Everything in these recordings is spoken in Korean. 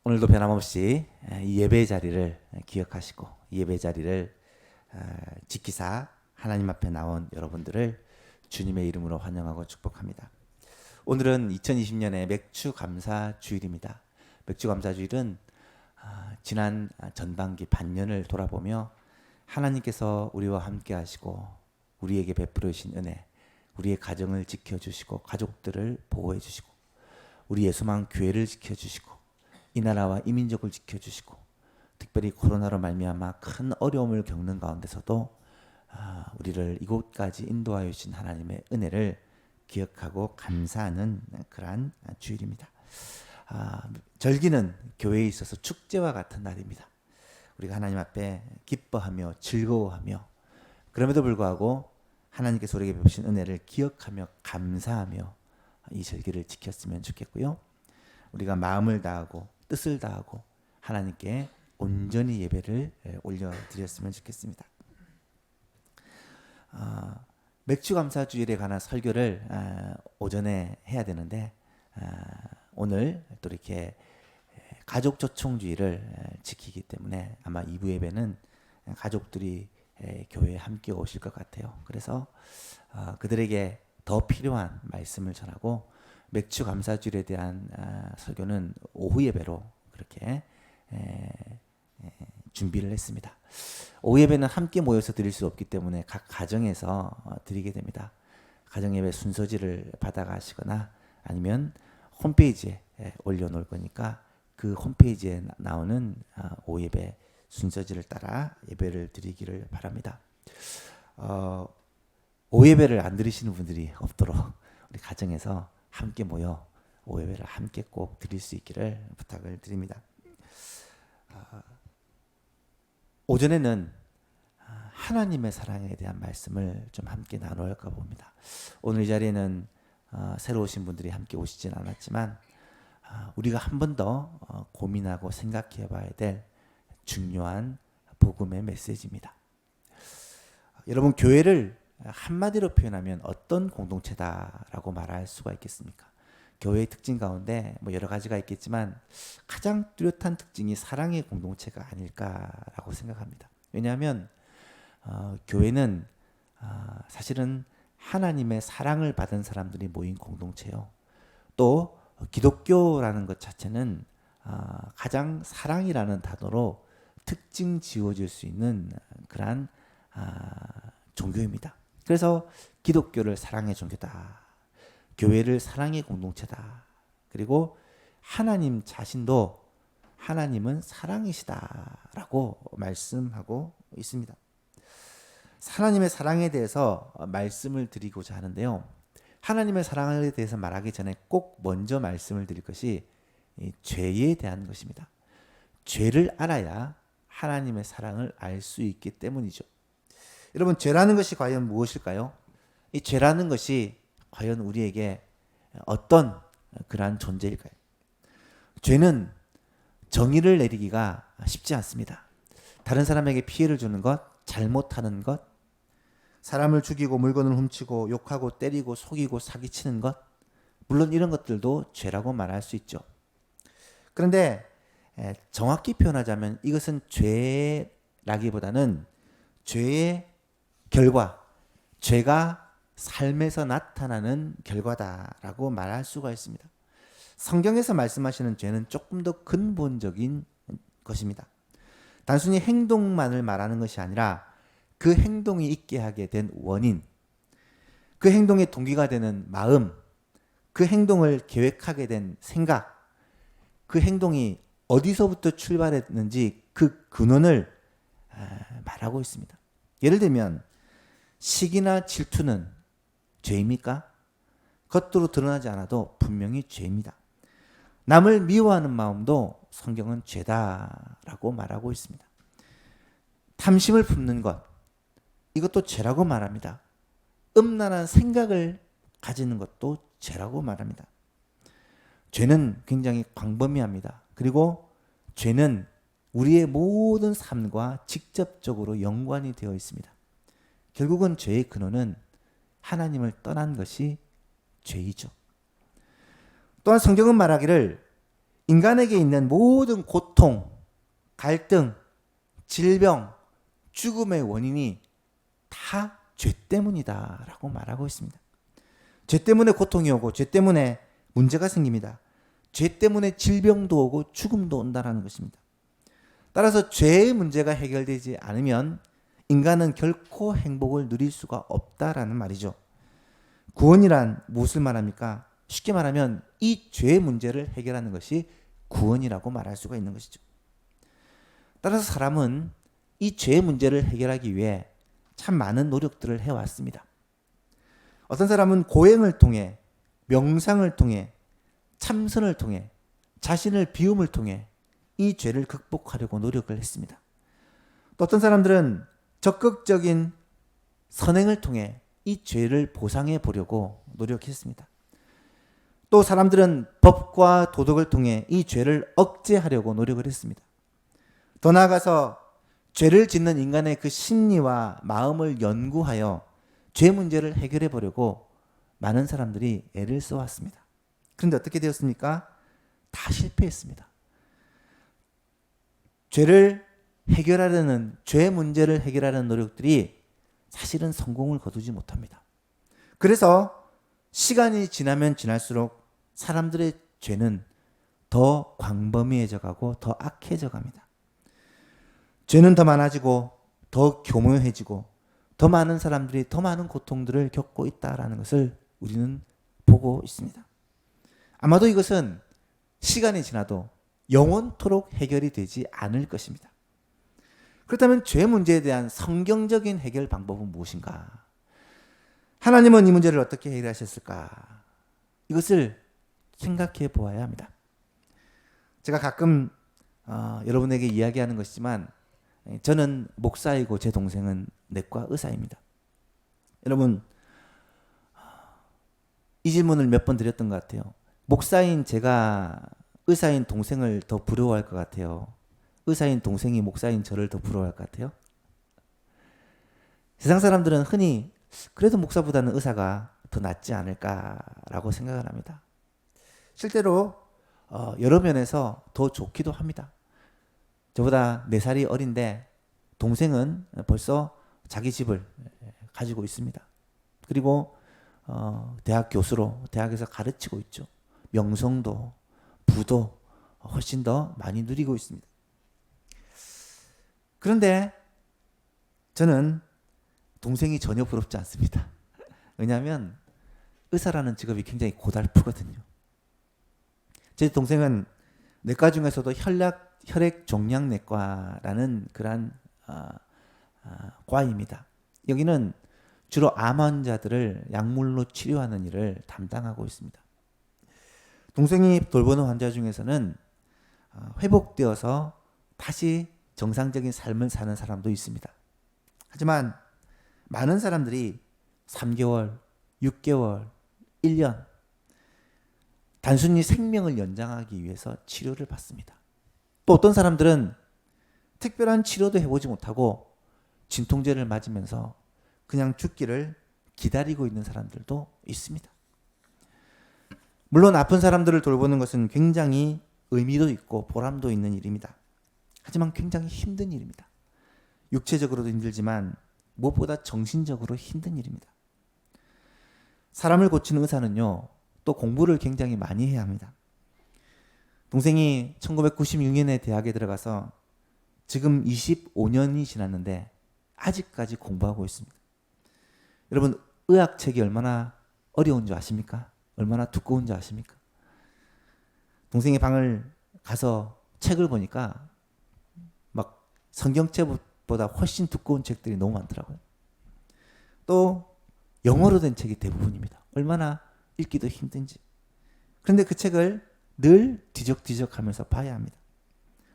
오늘도 변함없이 이 예배의 자리를 기억하시고 이 예배의 자리를 지키사 하나님 앞에 나온 여러분들을 주님의 이름으로 환영하고 축복합니다. 오늘은 2020년의 맥주 감사 주일입니다. 맥주 감사 주일은 지난 전반기 반년을 돌아보며 하나님께서 우리와 함께 하시고 우리에게 베풀어 주신 은혜, 우리의 가정을 지켜주시고 가족들을 보호해 주시고 우리 예수만 교회를 지켜주시고 이 나라와 이 민족을 지켜주시고 특별히 코로나로 말미암아 큰 어려움을 겪는 가운데서도 우리를 이곳까지 인도하여 주신 하나님의 은혜를 기억하고 감사하는 그러한 주일입니다. 절기는 교회에 있어서 축제와 같은 날입니다. 우리가 하나님 앞에 기뻐하며 즐거워하며 그럼에도 불구하고 하나님께서 우리에게 베푸신 은혜를 기억하며 감사하며 이 절기를 지켰으면 좋겠고요. 우리가 마음을 다하고 뜻을 다하고 하나님께 온전히 예배를 올려드렸으면 좋겠습니다. 맥주 감사 주일에 관한 설교를 오전에 해야 되는데 오늘 또 이렇게 가족 초청 주일을 지키기 때문에 아마 2부 예배는 가족들이 교회에 함께 오실 것 같아요. 그래서 그들에게 더 필요한 말씀을 전하고 맥주 감사 주일에 대한 설교는 오후 예배로 그렇게 준비를 했습니다. 오후 예배는 함께 모여서 드릴 수 없기 때문에 각 가정에서 드리게 됩니다. 가정 예배 순서지를 받아가시거나 아니면 홈페이지에 올려놓을 거니까 그 홈페이지에 나오는 오후 예배 순서지를 따라 예배를 드리기를 바랍니다. 오후 예배를 안 드리시는 분들이 없도록 우리 가정에서 함께 모여 오후 예배를 함께 꼭 드릴 수 있기를 부탁을 드립니다. 오전에는 하나님의 사랑에 대한 말씀을 좀 함께 나누어볼까 봅니다. 오늘 이 자리에는 새로 오신 분들이 함께 오시진 않았지만 우리가 한 번 더 고민하고 생각해 봐야 될 중요한 복음의 메시지입니다. 여러분, 교회를 한마디로 표현하면 어떤 공동체다라고 말할 수가 있겠습니까? 교회의 특징 가운데 뭐 여러 가지가 있겠지만 가장 뚜렷한 특징이 사랑의 공동체가 아닐까라고 생각합니다. 왜냐하면 교회는 사실은 하나님의 사랑을 받은 사람들이 모인 공동체요. 또 기독교라는 것 자체는 가장 사랑이라는 단어로 특징 지어줄 수 있는 그러한 종교입니다. 그래서 기독교를 사랑의 종교다. 교회를 사랑의 공동체다. 그리고 하나님 자신도 하나님은 사랑이시다라고 말씀하고 있습니다. 하나님의 사랑에 대해서 말씀을 드리고자 하는데요. 하나님의 사랑에 대해서 말하기 전에 꼭 먼저 말씀을 드릴 것이 죄에 대한 것입니다. 죄를 알아야 하나님의 사랑을 알 수 있기 때문이죠. 여러분, 죄라는 것이 과연 무엇일까요? 이 죄라는 것이 과연 우리에게 어떤 그러한 존재일까요? 죄는 정의를 내리기가 쉽지 않습니다. 다른 사람에게 피해를 주는 것, 잘못하는 것, 사람을 죽이고 물건을 훔치고 욕하고 때리고 속이고 사기치는 것, 물론 이런 것들도 죄라고 말할 수 있죠. 그런데 정확히 표현하자면 이것은 죄라기보다는 죄의 결과, 죄가 삶에서 나타나는 결과다라고 말할 수가 있습니다. 성경에서 말씀하시는 죄는 조금 더 근본적인 것입니다. 단순히 행동만을 말하는 것이 아니라 그 행동이 있게 하게 된 원인, 그 행동의 동기가 되는 마음, 그 행동을 계획하게 된 생각, 그 행동이 어디서부터 출발했는지 그 근원을 말하고 있습니다. 예를 들면 시기나 질투는 죄입니까? 겉으로 드러나지 않아도 분명히 죄입니다. 남을 미워하는 마음도 성경은 죄다라고 말하고 있습니다. 탐심을 품는 것, 이것도 죄라고 말합니다. 음란한 생각을 가지는 것도 죄라고 말합니다. 죄는 굉장히 광범위합니다. 그리고 죄는 우리의 모든 삶과 직접적으로 연관이 되어 있습니다. 결국은 죄의 근원은 하나님을 떠난 것이 죄이죠. 또한 성경은 말하기를 인간에게 있는 모든 고통, 갈등, 질병, 죽음의 원인이 다 죄 때문이다라고 말하고 있습니다. 죄 때문에 고통이 오고 죄 때문에 문제가 생깁니다. 죄 때문에 질병도 오고 죽음도 온다라는 것입니다. 따라서 죄의 문제가 해결되지 않으면 인간은 결코 행복을 누릴 수가 없다라는 말이죠. 구원이란 무엇을 말합니까? 쉽게 말하면 이 죄의 문제를 해결하는 것이 구원이라고 말할 수가 있는 것이죠. 따라서 사람은 이 죄의 문제를 해결하기 위해 참 많은 노력들을 해왔습니다. 어떤 사람은 고행을 통해, 명상을 통해, 참선을 통해, 자신을 비움을 통해 이 죄를 극복하려고 노력을 했습니다. 또 어떤 사람들은 적극적인 선행을 통해 이 죄를 보상해 보려고 노력했습니다. 또 사람들은 법과 도덕을 통해 이 죄를 억제하려고 노력을 했습니다. 더 나아가서 죄를 짓는 인간의 그 심리와 마음을 연구하여 죄 문제를 해결해 보려고 많은 사람들이 애를 써왔습니다. 그런데 어떻게 되었습니까? 다 실패했습니다. 죄를 해결하려는, 죄 문제를 해결하려는 노력들이 사실은 성공을 거두지 못합니다. 그래서 시간이 지나면 지날수록 사람들의 죄는 더 광범위해져 가고 더 악해져 갑니다. 죄는 더 많아지고 더 교묘해지고 더 많은 사람들이 더 많은 고통들을 겪고 있다라는 것을 우리는 보고 있습니다. 아마도 이것은 시간이 지나도 영원토록 해결이 되지 않을 것입니다. 그렇다면 죄 문제에 대한 성경적인 해결 방법은 무엇인가? 하나님은 이 문제를 어떻게 해결하셨을까? 이것을 생각해 보아야 합니다. 제가 가끔 여러분에게 이야기하는 것이지만 저는 목사이고 제 동생은 내과 의사입니다. 여러분, 이 질문을 몇 번 드렸던 것 같아요. 목사인 제가 의사인 동생을 더 부러워할 것 같아요. 의사인 동생이 목사인 저를 더 부러워할 것 같아요. 세상 사람들은 흔히 그래도 목사보다는 의사가 더 낫지 않을까라고 생각을 합니다. 실제로 여러 면에서 더 좋기도 합니다. 저보다 4살이 어린데 동생은 벌써 자기 집을 가지고 있습니다. 그리고 대학 교수로 대학에서 가르치고 있죠. 명성도 부도 훨씬 더 많이 누리고 있습니다. 그런데 저는 동생이 전혀 부럽지 않습니다. 왜냐하면 의사라는 직업이 굉장히 고달프거든요. 제 동생은 내과 중에서도 혈액종양내과라는 그러한 과입니다. 여기는 주로 암 환자들을 약물로 치료하는 일을 담당하고 있습니다. 동생이 돌보는 환자 중에서는 회복되어서 다시 정상적인 삶을 사는 사람도 있습니다. 하지만 많은 사람들이 3개월, 6개월, 1년 단순히 생명을 연장하기 위해서 치료를 받습니다. 또 어떤 사람들은 특별한 치료도 해보지 못하고 진통제를 맞으면서 그냥 죽기를 기다리고 있는 사람들도 있습니다. 물론 아픈 사람들을 돌보는 것은 굉장히 의미도 있고 보람도 있는 일입니다. 하지만 굉장히 힘든 일입니다. 육체적으로도 힘들지만 무엇보다 정신적으로 힘든 일입니다. 사람을 고치는 의사는요, 또 공부를 굉장히 많이 해야 합니다. 동생이 1996년에 대학에 들어가서 지금 25년이 지났는데 아직까지 공부하고 있습니다. 여러분, 의학책이 얼마나 어려운 줄 아십니까? 얼마나 두꺼운 줄 아십니까? 동생의 방을 가서 책을 보니까 막 성경책보다 훨씬 두꺼운 책들이 너무 많더라고요. 또 영어로 된 책이 대부분입니다. 얼마나 읽기도 힘든지. 그런데 그 책을 늘 뒤적뒤적 하면서 봐야 합니다.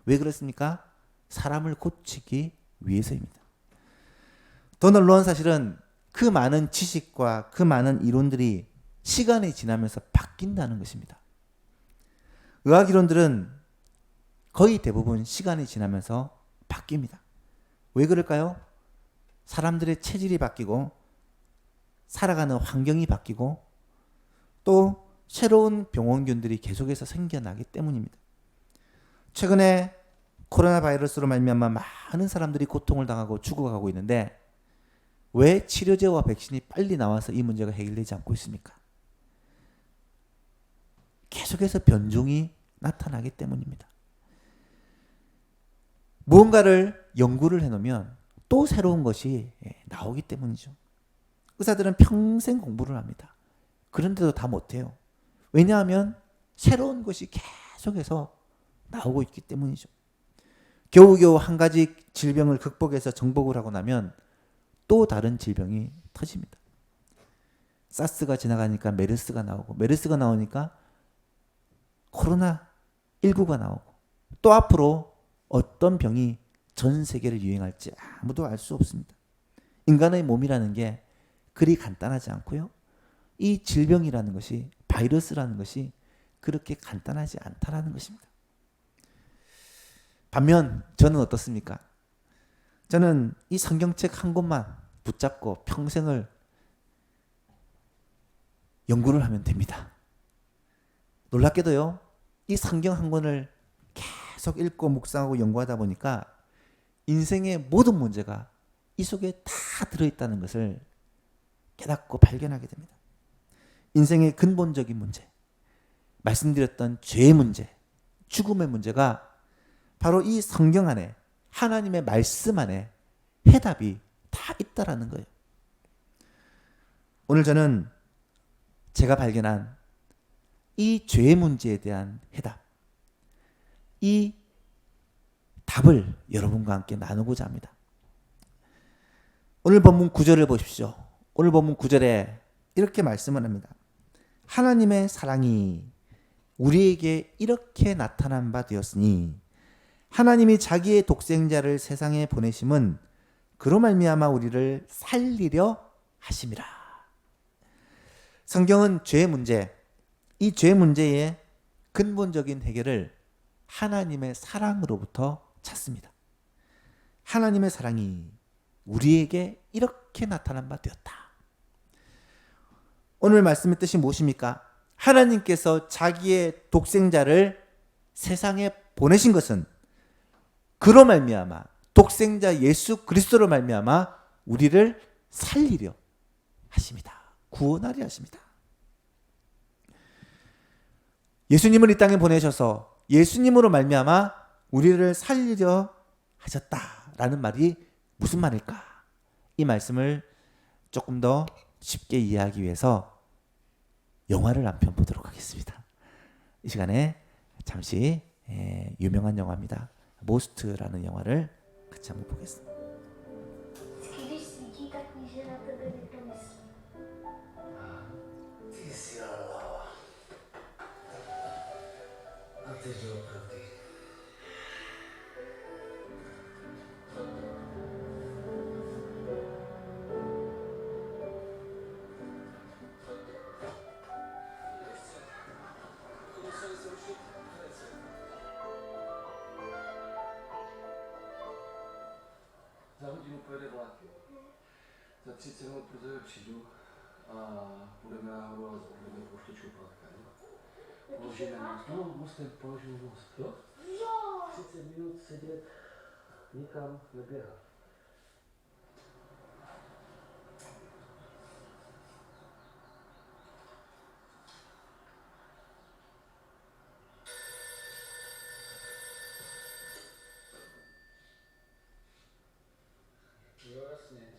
왜 그렇습니까? 사람을 고치기 위해서입니다. 더 놀라운 사실은 그 많은 지식과 그 많은 이론들이 시간이 지나면서 바뀐다는 것입니다. 의학 이론들은 거의 대부분 시간이 지나면서 바뀝니다. 왜 그럴까요? 사람들의 체질이 바뀌고 살아가는 환경이 바뀌고 또 새로운 병원균들이 계속해서 생겨나기 때문입니다. 최근에 코로나 바이러스로 말미암아 많은 사람들이 고통을 당하고 죽어가고 있는데 왜 치료제와 백신이 빨리 나와서 이 문제가 해결되지 않고 있습니까? 계속해서 변종이 나타나기 때문입니다. 무언가를 연구를 해놓으면 또 새로운 것이 나오기 때문이죠. 의사들은 평생 공부를 합니다. 그런데도 다 못해요. 왜냐하면 새로운 것이 계속해서 나오고 있기 때문이죠. 겨우겨우 한 가지 질병을 극복해서 정복을 하고 나면 또 다른 질병이 터집니다. 사스가 지나가니까 메르스가 나오고, 메르스가 나오니까 코로나19가 나오고, 또 앞으로 어떤 병이 전 세계를 유행할지 아무도 알 수 없습니다. 인간의 몸이라는 게 그리 간단하지 않고요. 이 질병이라는 것이, 바이러스라는 것이 그렇게 간단하지 않다라는 것입니다. 반면 저는 어떻습니까? 저는 이 성경책 한 권만 붙잡고 평생을 연구를 하면 됩니다. 놀랍게도요, 이 성경 한 권을 계속 읽고 묵상하고 연구하다 보니까 인생의 모든 문제가 이 속에 다 들어있다는 것을 깨닫고 발견하게 됩니다. 인생의 근본적인 문제, 말씀드렸던 죄의 문제, 죽음의 문제가 바로 이 성경 안에, 하나님의 말씀 안에 해답이 다 있다라는 거예요. 오늘 저는 제가 발견한 이 죄의 문제에 대한 해답, 이 답을 여러분과 함께 나누고자 합니다. 오늘 본문 9절을 보십시오. 오늘 본문 9절에 이렇게 말씀을 합니다. 하나님의 사랑이 우리에게 이렇게 나타난 바 되었으니 하나님이 자기의 독생자를 세상에 보내심은 그로 말미암아 우리를 살리려 하심이라. 성경은 죄의 문제, 이 죄 문제의 근본적인 해결을 하나님의 사랑으로부터 찾습니다. 하나님의 사랑이 우리에게 이렇게 나타난 바 되었다. 오늘 말씀의 뜻이 무엇입니까? 하나님께서 자기의 독생자를 세상에 보내신 것은 그로 말미암아, 독생자 예수 그리스도로 말미암아 우리를 살리려 하십니다. 구원하려 하십니다. 예수님을 이 땅에 보내셔서 예수님으로 말미암아 우리를 살리려 하셨다라는 말이 무슨 말일까? 이 말씀을 조금 더 쉽게 이해하기 위해서 영화를 한 편 보도록 하겠습니다. 이 시간에 잠시 유명한 영화입니다. 모스트라는 영화를 같이 한번 보겠습니다. Když svítí, tak víš, že na tebe někdo myslí. Ty jsi lala. A ty doopravdy. Za hodinu pojede vlak. Za 30 minut pro tebe přijdu a půjdeme nahoru a budeme poštěčkou platka. Položíme most. No, mostem položíme most. Jo? Jo! 30 minut sedět, nikam neběhat. Jo, jasně.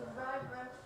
vai mais.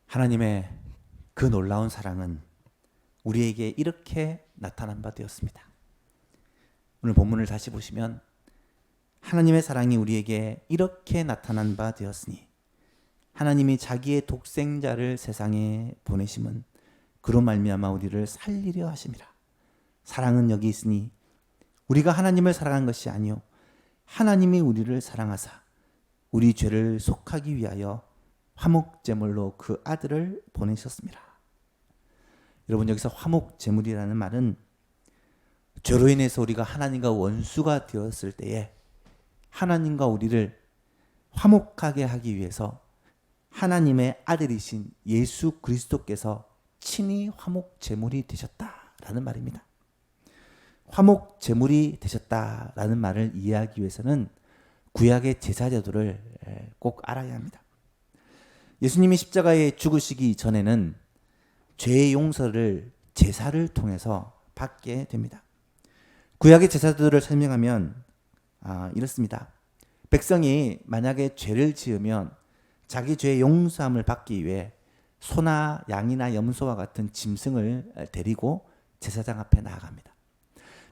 하나님의 그 놀라운 사랑은 우리에게 이렇게 나타난 바 되었습니다. 오늘 본문을 다시 보시면 하나님의 사랑이 우리에게 이렇게 나타난 바 되었으니 하나님이 자기의 독생자를 세상에 보내심은 그로 말미암아 우리를 살리려 하심이라. 사랑은 여기 있으니 우리가 하나님을 사랑한 것이 아니요 하나님이 우리를 사랑하사 우리 죄를 속하기 위하여 화목제물로 그 아들을 보내셨습니다. 여러분, 여기서 화목제물이라는 말은 죄로 인해서 우리가 하나님과 원수가 되었을 때에 하나님과 우리를 화목하게 하기 위해서 하나님의 아들이신 예수 그리스도께서 친히 화목제물이 되셨다라는 말입니다. 화목제물이 되셨다라는 말을 이해하기 위해서는 구약의 제사제도를 꼭 알아야 합니다. 예수님이 십자가에 죽으시기 전에는 죄의 용서를 제사를 통해서 받게 됩니다. 구약의 제사들을 설명하면 이렇습니다. 백성이 만약에 죄를 지으면 자기 죄의 용서함을 받기 위해 소나 양이나 염소와 같은 짐승을 데리고 제사장 앞에 나아갑니다.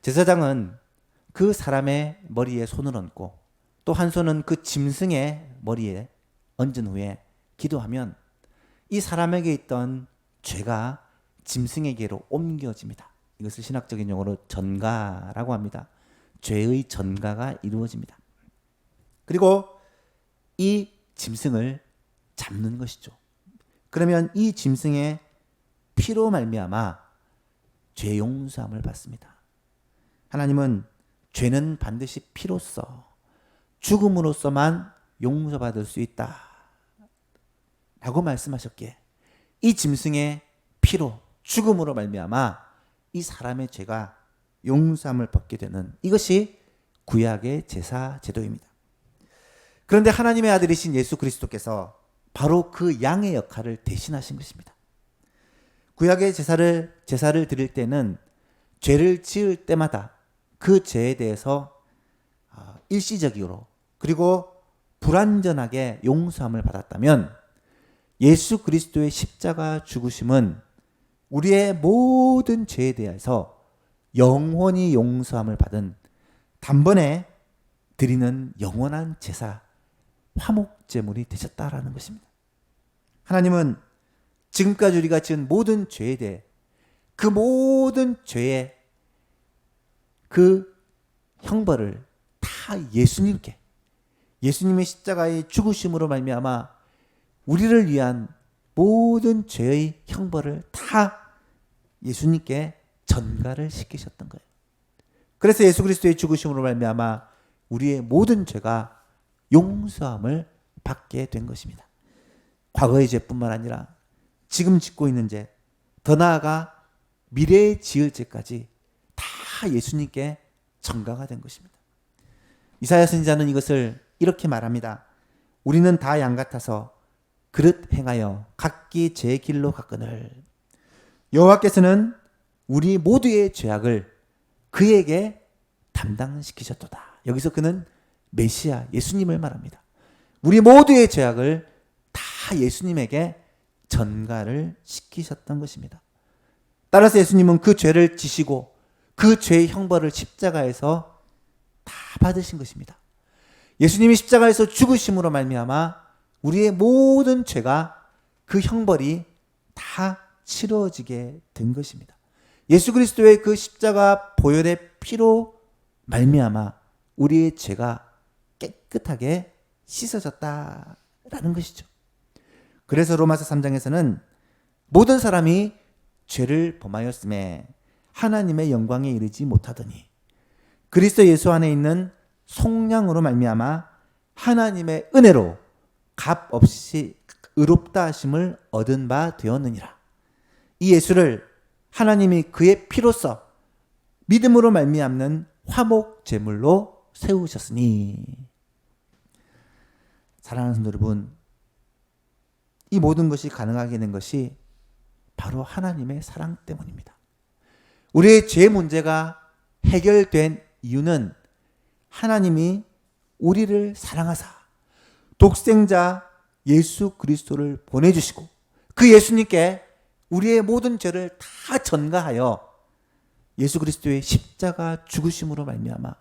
제사장은 그 사람의 머리에 손을 얹고 또 한 손은 그 짐승의 머리에 얹은 후에 기도하면 이 사람에게 있던 죄가 짐승에게로 옮겨집니다. 이것을 신학적인 용어로 전가라고 합니다. 죄의 전가가 이루어집니다. 그리고 이 짐승을 잡는 것이죠. 그러면 이 짐승의 피로 말미암아 죄 용서함을 받습니다. 하나님은 죄는 반드시 피로써 죽음으로써만 용서받을 수 있다. 라고 말씀하셨기에 이 짐승의 피로 죽음으로 말미암아 이 사람의 죄가 용서함을 받게 되는 이것이 구약의 제사 제도입니다. 그런데 하나님의 아들이신 예수 그리스도께서 바로 그 양의 역할을 대신하신 것입니다. 구약의 제사를 드릴 때는 죄를 지을 때마다 그 죄에 대해서 일시적으로 그리고 불완전하게 용서함을 받았다면 예수 그리스도의 십자가 죽으심은 우리의 모든 죄에 대해서 영원히 용서함을 받은 단번에 드리는 영원한 제사, 화목제물이 되셨다라는 것입니다. 하나님은 지금까지 우리가 지은 모든 죄에 대해 그 모든 죄의 그 형벌을 다 예수님께, 예수님의 십자가의 죽으심으로 말미암아 우리를 위한 모든 죄의 형벌을 다 예수님께 전가를 시키셨던 거예요. 그래서 예수 그리스도의 죽으심으로 말미암아 우리의 모든 죄가 용서함을 받게 된 것입니다. 과거의 죄뿐만 아니라 지금 짓고 있는 죄, 더 나아가 미래에 지을 죄까지 다 예수님께 전가가 된 것입니다. 이사야 선지자는 이것을 이렇게 말합니다. 우리는 다 양 같아서 그릇 행하여 각기 제 길로 갔거늘 여호와께서는 우리 모두의 죄악을 그에게 담당시키셨도다. 여기서 그는 메시아 예수님을 말합니다. 우리 모두의 죄악을 다 예수님에게 전가를 시키셨던 것입니다. 따라서 예수님은 그 죄를 지시고 그 죄의 형벌을 십자가에서 다 받으신 것입니다. 예수님이 십자가에서 죽으심으로 말미암아 우리의 모든 죄가 그 형벌이 다 치러지게 된 것입니다. 예수 그리스도의 그 십자가 보혈의 피로 말미암아 우리의 죄가 깨끗하게 씻어졌다라는 것이죠. 그래서 로마서 3장에서는 모든 사람이 죄를 범하였음에 하나님의 영광에 이르지 못하더니 그리스도 예수 안에 있는 속량으로 말미암아 하나님의 은혜로 값 없이 의롭다 하심을 얻은 바 되었느니라. 이 예수를 하나님이 그의 피로써 믿음으로 말미암는 화목 제물로 세우셨으니. 사랑하는 성도 여러분, 이 모든 것이 가능하게 된 것이 바로 하나님의 사랑 때문입니다. 우리의 죄 문제가 해결된 이유는 하나님이 우리를 사랑하사 독생자 예수 그리스도를 보내주시고 그 예수님께 우리의 모든 죄를 다 전가하여 예수 그리스도의 십자가 죽으심으로 말미암아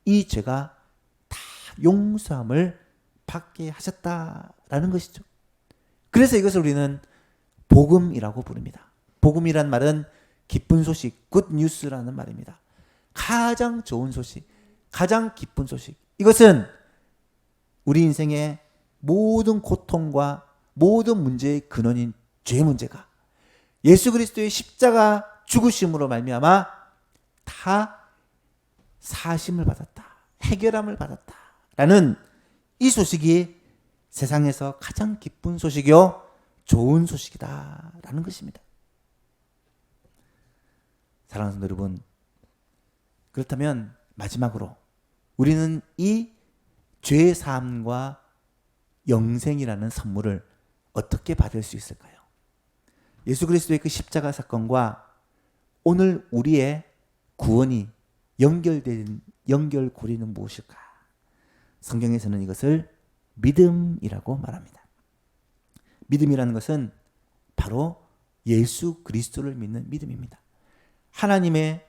이 죄가 다 용서함을 받게 하셨다라는 것이죠. 그래서 이것을 우리는 복음이라고 부릅니다. 복음이란 말은 기쁜 소식, 굿 뉴스라는 말입니다. 가장 좋은 소식, 가장 기쁜 소식. 이것은 우리 인생의 모든 고통과 모든 문제의 근원인 죄 문제가 예수 그리스도의 십자가 죽으심으로 말미암아 다 사심을 받았다, 해결함을 받았다라는 이 소식이 세상에서 가장 기쁜 소식이요 좋은 소식이다라는 것입니다. 사랑하는 성도 여러분, 그렇다면 마지막으로 우리는 이 죄의 사함과 영생이라는 선물을 어떻게 받을 수 있을까요? 예수 그리스도의 그 십자가 사건과 오늘 우리의 구원이 연결된 연결고리는 무엇일까? 성경에서는 이것을 믿음이라고 말합니다. 믿음이라는 것은 바로 예수 그리스도를 믿는 믿음입니다. 하나님의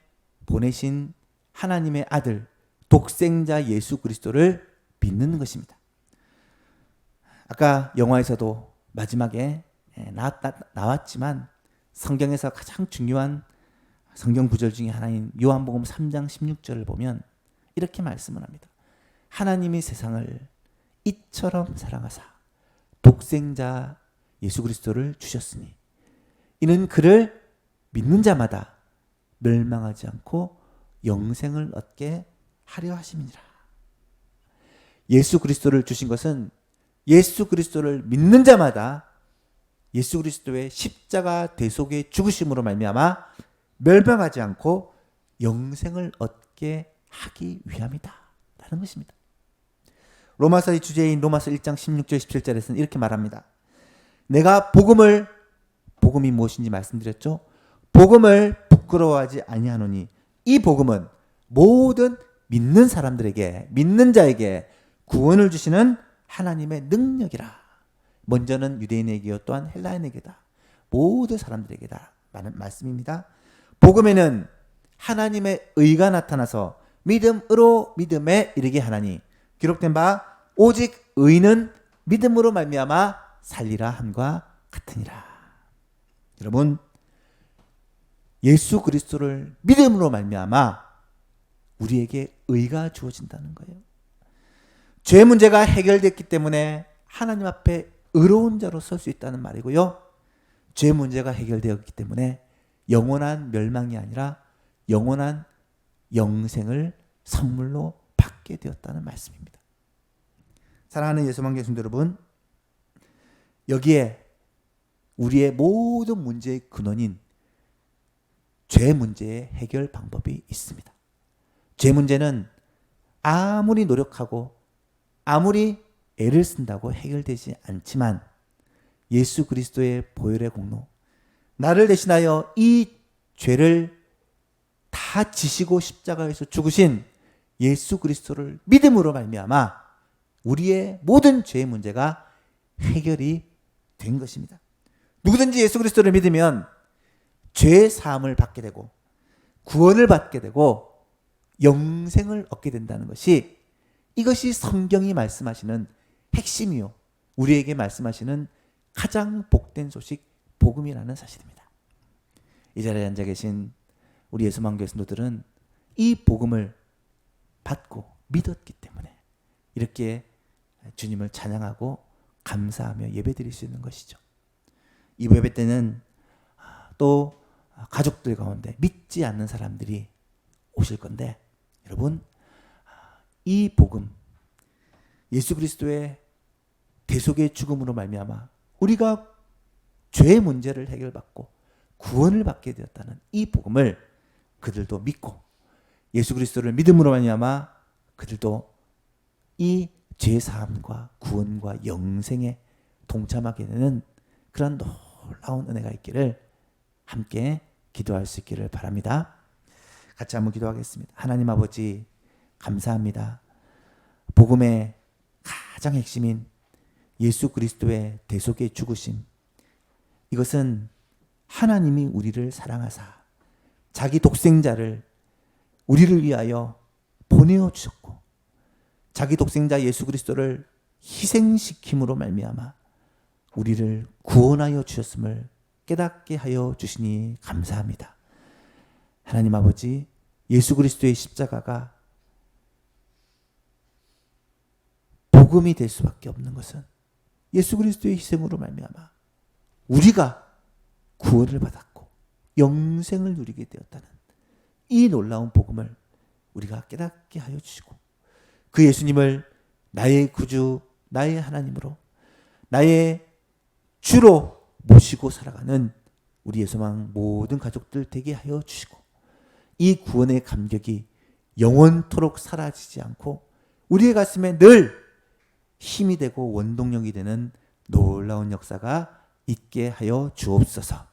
보내신 하나님의 아들 독생자 예수 그리스도를 믿는 것입니다. 아까 영화에서도 마지막에 나왔지만 성경에서 가장 중요한 성경 구절 중에 하나인 요한복음 3장 16절을 보면 이렇게 말씀을 합니다. 하나님이 세상을 이처럼 사랑하사 독생자 예수 그리스도를 주셨으니 이는 그를 믿는 자마다 멸망하지 않고 영생을 얻게 하려 하심이니라. 예수 그리스도를 주신 것은 예수 그리스도를 믿는 자마다 예수 그리스도의 십자가 대속의 죽으심으로 말미암아 멸망하지 않고 영생을 얻게 하기 위함이다 라는 것입니다. 로마서의 주제인 로마서 1장 16절 17절에서는 이렇게 말합니다. 내가 복음이 무엇인지 말씀드렸죠. 복음을 부끄러워하지 아니하노니 이 복음은 모든 믿는 사람들에게, 믿는 자에게 구원을 주시는 하나님의 능력이라. 먼저는 유대인에게요 또한 헬라인에게다. 모든 사람들에게다 라는 말씀입니다. 복음에는 하나님의 의가 나타나서 믿음으로 믿음에 이르게 하나니 기록된 바 오직 의는 믿음으로 말미암아 살리라 함과 같으니라. 여러분, 예수 그리스도를 믿음으로 말미암아 우리에게 의가 주어진다는 거예요. 죄 문제가 해결됐기 때문에 하나님 앞에 의로운 자로 설 수 있다는 말이고요. 죄 문제가 해결되었기 때문에 영원한 멸망이 아니라 영원한 영생을 선물로 받게 되었다는 말씀입니다. 사랑하는 예수만교 성도 여러분, 여기에 우리의 모든 문제의 근원인 죄 문제의 해결 방법이 있습니다. 죄 문제는 아무리 노력하고 아무리 애를 쓴다고 해결되지 않지만 예수 그리스도의 보혈의 공로, 나를 대신하여 이 죄를 다 지시고 십자가에서 죽으신 예수 그리스도를 믿음으로 말미암아 우리의 모든 죄의 문제가 해결이 된 것입니다. 누구든지 예수 그리스도를 믿으면 죄 사함을 받게 되고 구원을 받게 되고 영생을 얻게 된다는 것이, 이것이 성경이 말씀하시는 핵심이요 우리에게 말씀하시는 가장 복된 소식 복음이라는 사실입니다. 이 자리에 앉아 계신 우리 예수만교회 성도들은 이 복음을 받고 믿었기 때문에 이렇게 주님을 찬양하고 감사하며 예배드릴 수 있는 것이죠. 이부 예배 때는 또 가족들 가운데 믿지 않는 사람들이 오실 건데, 여러분, 이 복음, 예수 그리스도의 대속의 죽음으로 말미암아 우리가 죄의 문제를 해결받고 구원을 받게 되었다는 이 복음을 그들도 믿고 예수 그리스도를 믿음으로 말미암아 그들도 이 죄 사함과 구원과 영생에 동참하게 되는 그런 놀라운 은혜가 있기를 함께 기도할 수 있기를 바랍니다. 같이 한번 기도하겠습니다. 하나님 아버지, 감사합니다. 복음의 가장 핵심인 예수 그리스도의 대속의 죽으심, 이것은 하나님이 우리를 사랑하사 자기 독생자를 우리를 위하여 보내어 주셨고 자기 독생자 예수 그리스도를 희생시킴으로 말미암아 우리를 구원하여 주셨음을 깨닫게 하여 주시니 감사합니다. 하나님 아버지, 예수 그리스도의 십자가가 복음이 될 수밖에 없는 것은 예수 그리스도의 희생으로 말미암아 우리가 구원을 받았고 영생을 누리게 되었다는 이 놀라운 복음을 우리가 깨닫게 하여 주시고 그 예수님을 나의 구주, 나의 하나님으로, 나의 주로 모시고 살아가는 우리 예수망 모든 가족들 되게 하여 주시고 이 구원의 감격이 영원토록 사라지지 않고 우리의 가슴에 늘 힘이 되고 원동력이 되는 놀라운 역사가 있게 하여 주옵소서.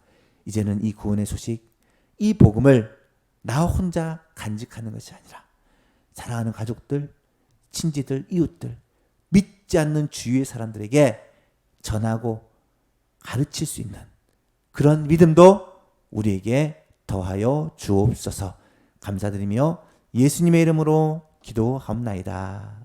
이제는 이 구원의 소식, 이 복음을 나 혼자 간직하는 것이 아니라 사랑하는 가족들, 친지들, 이웃들, 믿지 않는 주위의 사람들에게 전하고 가르칠 수 있는 그런 믿음도 우리에게 더하여 주옵소서. 감사드리며 예수님의 이름으로 기도하옵나이다.